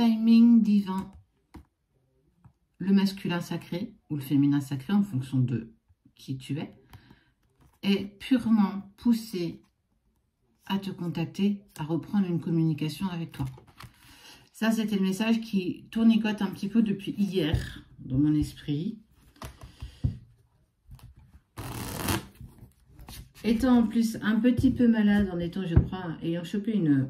timing divin, le masculin sacré ou le féminin sacré en fonction de qui tu es, est purement poussé à te contacter, à reprendre une communication avec toi. Ça, c'était le message qui tournicote un petit peu depuis hier dans mon esprit. Étant en plus un petit peu malade, en étant, je crois, ayant chopé une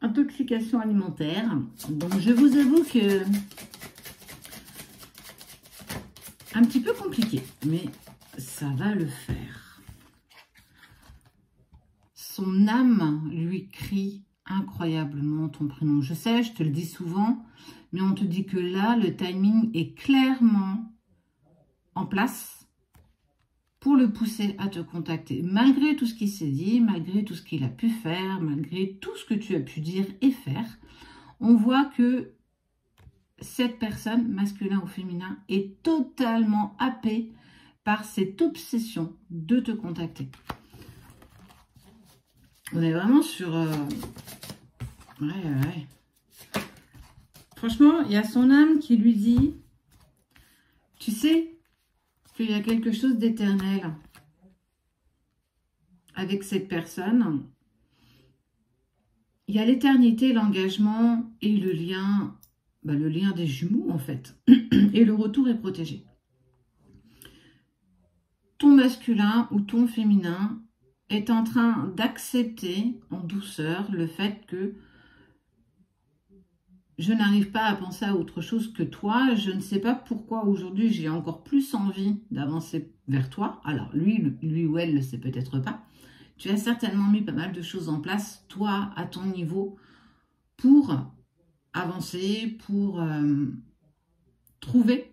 intoxication alimentaire. Donc, je vous avoue que un petit peu compliqué, mais ça va le faire. Son âme lui crie incroyablement ton prénom. Je sais, je te le dis souvent, mais on te dit que là, le timing est clairement en place pour le pousser à te contacter. Malgré tout ce qu'il s'est dit, malgré tout ce qu'il a pu faire, malgré tout ce que tu as pu dire et faire, on voit que cette personne, masculin ou féminin, est totalement happée par cette obsession de te contacter. On est vraiment sur... Ouais. Franchement, il y a son âme qui lui dit, tu sais qu'il y a quelque chose d'éternel avec cette personne. Il y a l'éternité, l'engagement et le lien des jumeaux en fait. Et le retour est protégé. Ton masculin ou ton féminin est en train d'accepter en douceur le fait que je n'arrive pas à penser à autre chose que toi. Je ne sais pas pourquoi aujourd'hui j'ai encore plus envie d'avancer vers toi. Alors lui ou elle ne le sait peut-être pas. Tu as certainement mis pas mal de choses en place, toi, à ton niveau, pour avancer, pour trouver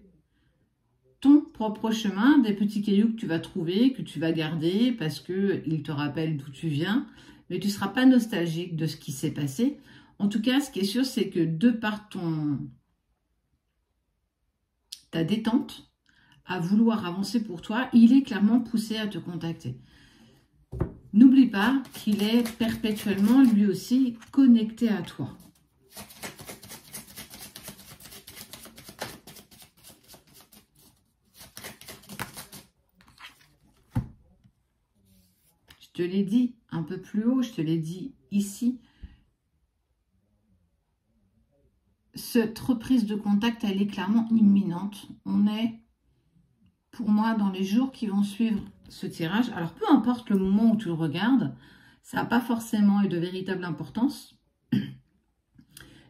ton propre chemin, des petits cailloux que tu vas trouver, que tu vas garder parce qu'ils te rappellent d'où tu viens, mais tu ne seras pas nostalgique de ce qui s'est passé. En tout cas, ce qui est sûr, c'est que de par ta détente, à vouloir avancer pour toi, il est clairement poussé à te contacter. N'oublie pas qu'il est perpétuellement, lui aussi, connecté à toi. Je te l'ai dit un peu plus haut, je te l'ai dit ici. Cette reprise de contact, elle est clairement imminente. On est, pour moi, dans les jours qui vont suivre ce tirage. Alors, peu importe le moment où tu le regardes, ça n'a pas forcément eu de véritable importance.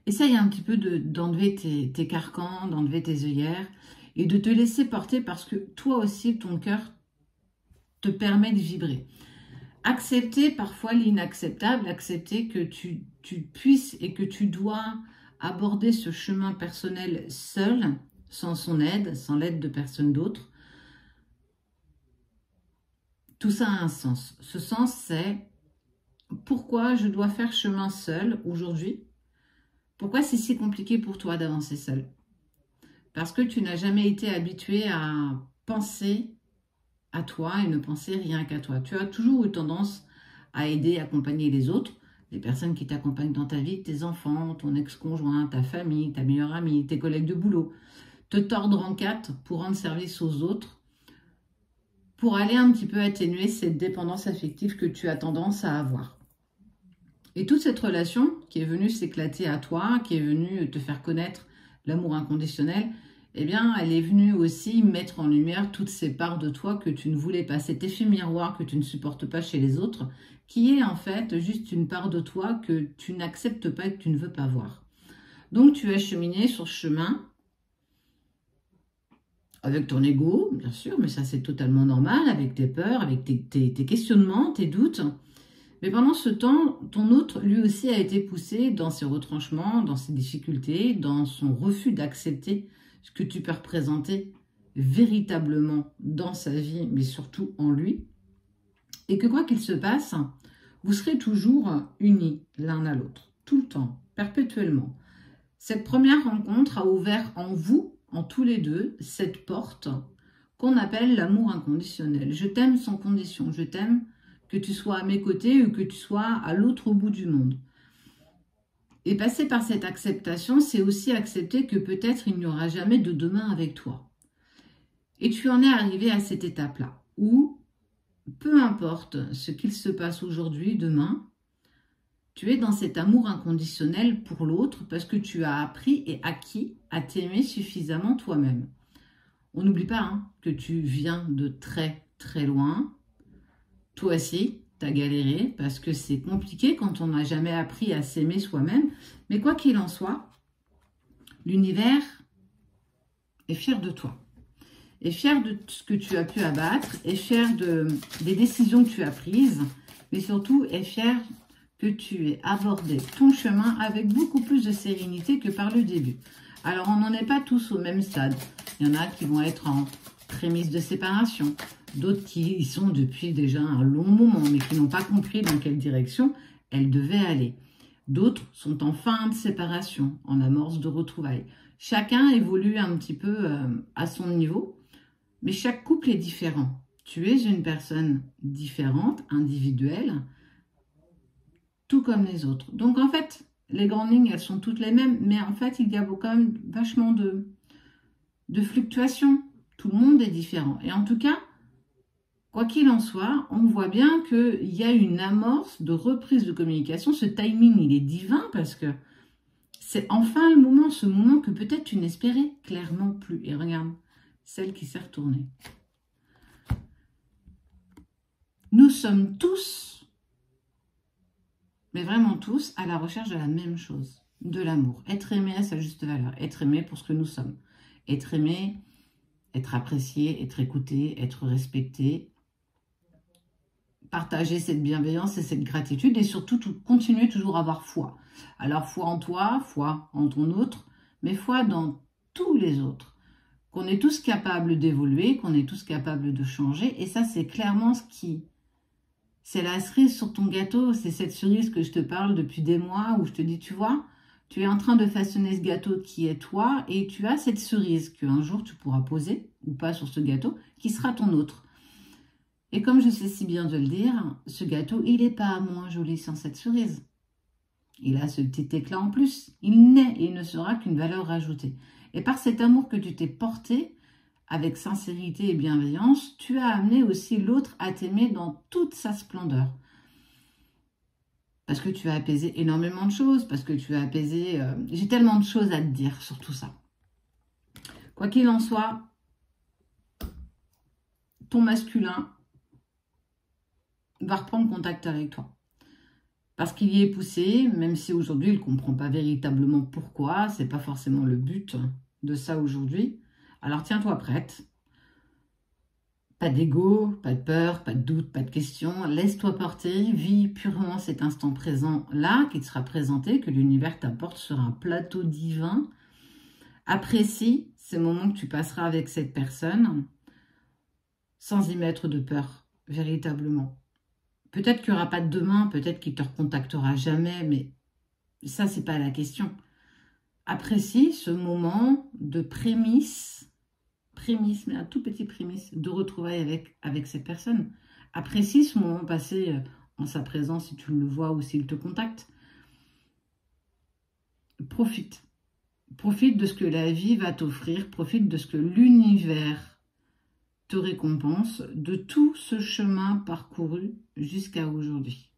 Essaye un petit peu d'enlever tes carcans, d'enlever tes œillères et de te laisser porter parce que toi aussi, ton cœur te permet de vibrer. Accepter parfois l'inacceptable, accepter que tu puisses et que tu dois aborder ce chemin personnel seul, sans son aide, sans l'aide de personne d'autre. Tout ça a un sens. Ce sens, c'est pourquoi je dois faire chemin seul aujourd'hui? Pourquoi c'est si compliqué pour toi d'avancer seul? Parce que tu n'as jamais été habitué à penser à toi et ne penser rien qu'à toi. Tu as toujours eu tendance à aider, accompagner les autres, les personnes qui t'accompagnent dans ta vie, tes enfants, ton ex-conjoint, ta famille, ta meilleure amie, tes collègues de boulot, te tordre en quatre pour rendre service aux autres, pour aller un petit peu atténuer cette dépendance affective que tu as tendance à avoir. Et toute cette relation qui est venue s'éclater à toi, qui est venue te faire connaître l'amour inconditionnel, eh bien, elle est venue aussi mettre en lumière toutes ces parts de toi que tu ne voulais pas, cet effet miroir que tu ne supportes pas chez les autres, qui est en fait juste une part de toi que tu n'acceptes pas et que tu ne veux pas voir. Donc, tu as cheminé sur ce chemin avec ton ego, bien sûr, mais ça c'est totalement normal, avec tes peurs, avec tes questionnements, tes doutes. Mais pendant ce temps, ton autre, lui aussi, a été poussé dans ses retranchements, dans ses difficultés, dans son refus d'accepter ce que tu peux représenter véritablement dans sa vie, mais surtout en lui. Et que quoi qu'il se passe, vous serez toujours unis l'un à l'autre, tout le temps, perpétuellement. Cette première rencontre a ouvert en vous, en tous les deux, cette porte qu'on appelle l'amour inconditionnel. Je t'aime sans condition, je t'aime que tu sois à mes côtés ou que tu sois à l'autre bout du monde. Et passer par cette acceptation, c'est aussi accepter que peut-être il n'y aura jamais de demain avec toi. Et tu en es arrivé à cette étape-là, où peu importe ce qu'il se passe aujourd'hui, demain, tu es dans cet amour inconditionnel pour l'autre parce que tu as appris et acquis à t'aimer suffisamment toi-même. On n'oublie pas que tu viens de très très loin. Toi aussi, tu as galéré parce que c'est compliqué quand on n'a jamais appris à s'aimer soi-même. Mais quoi qu'il en soit, l'univers est fier de toi. Est fier de ce que tu as pu abattre, est fier des décisions que tu as prises, mais surtout est fier que tu aies abordé ton chemin avec beaucoup plus de sérénité que par le début. Alors, on n'en est pas tous au même stade. Il y en a qui vont être en prémisse de séparation, d'autres qui y sont depuis déjà un long moment, mais qui n'ont pas compris dans quelle direction elles devaient aller. D'autres sont en fin de séparation, en amorce de retrouvailles. Chacun évolue un petit peu à son niveau, mais chaque couple est différent. Tu es une personne différente, individuelle, tout comme les autres. Donc, en fait, les grandes lignes, elles sont toutes les mêmes, mais en fait, il y a quand même vachement de fluctuations. Tout le monde est différent. Et en tout cas, quoi qu'il en soit, on voit bien qu'il y a une amorce de reprise de communication. Ce timing, il est divin parce que c'est enfin le moment, ce moment que peut-être tu n'espérais clairement plus. Et regarde, celle qui s'est retournée. Nous sommes tous, mais vraiment tous, à la recherche de la même chose, de l'amour. Être aimé à sa juste valeur, être aimé pour ce que nous sommes. Être aimé, être apprécié, être écouté, être respecté. Partager cette bienveillance et cette gratitude et surtout continuer toujours à avoir foi. Alors foi en toi, foi en ton autre, mais foi dans tous les autres. Qu'on est tous capables d'évoluer, qu'on est tous capables de changer. Et ça, c'est clairement ce qui... C'est la cerise sur ton gâteau. C'est cette cerise que je te parle depuis des mois où je te dis, tu vois, tu es en train de façonner ce gâteau qui est toi et tu as cette cerise qu'un jour tu pourras poser ou pas sur ce gâteau qui sera ton autre. Et comme je sais si bien de le dire, ce gâteau, il n'est pas moins joli sans cette cerise. Il a ce petit éclat en plus. Il n'est et il ne sera qu'une valeur rajoutée. Et par cet amour que tu t'es porté, avec sincérité et bienveillance, tu as amené aussi l'autre à t'aimer dans toute sa splendeur. Parce que tu as apaisé énormément de choses, parce que tu as apaisé... J'ai tellement de choses à te dire sur tout ça. Quoi qu'il en soit, ton masculin va reprendre contact avec toi. Parce qu'il y est poussé, même si aujourd'hui il ne comprend pas véritablement pourquoi, c'est pas forcément le but de ça aujourd'hui. Alors tiens-toi prête. Pas d'ego, pas de peur, pas de doute, pas de questions. Laisse-toi porter, vis purement cet instant présent-là qui te sera présenté, que l'univers t'apporte sur un plateau divin. Apprécie ces moments que tu passeras avec cette personne sans y mettre de peur, véritablement. Peut-être qu'il n'y aura pas de demain, peut-être qu'il ne te recontactera jamais, mais ça, c'est pas la question. Apprécie ce moment de prémisse, mais un tout petit prémisse, de retrouvailles avec cette personne. Apprécie ce moment passé en sa présence, si tu le vois ou s'il te contacte. Profite. Profite de ce que la vie va t'offrir, profite de ce que l'univers te récompense, de tout ce chemin parcouru jusqu'à aujourd'hui.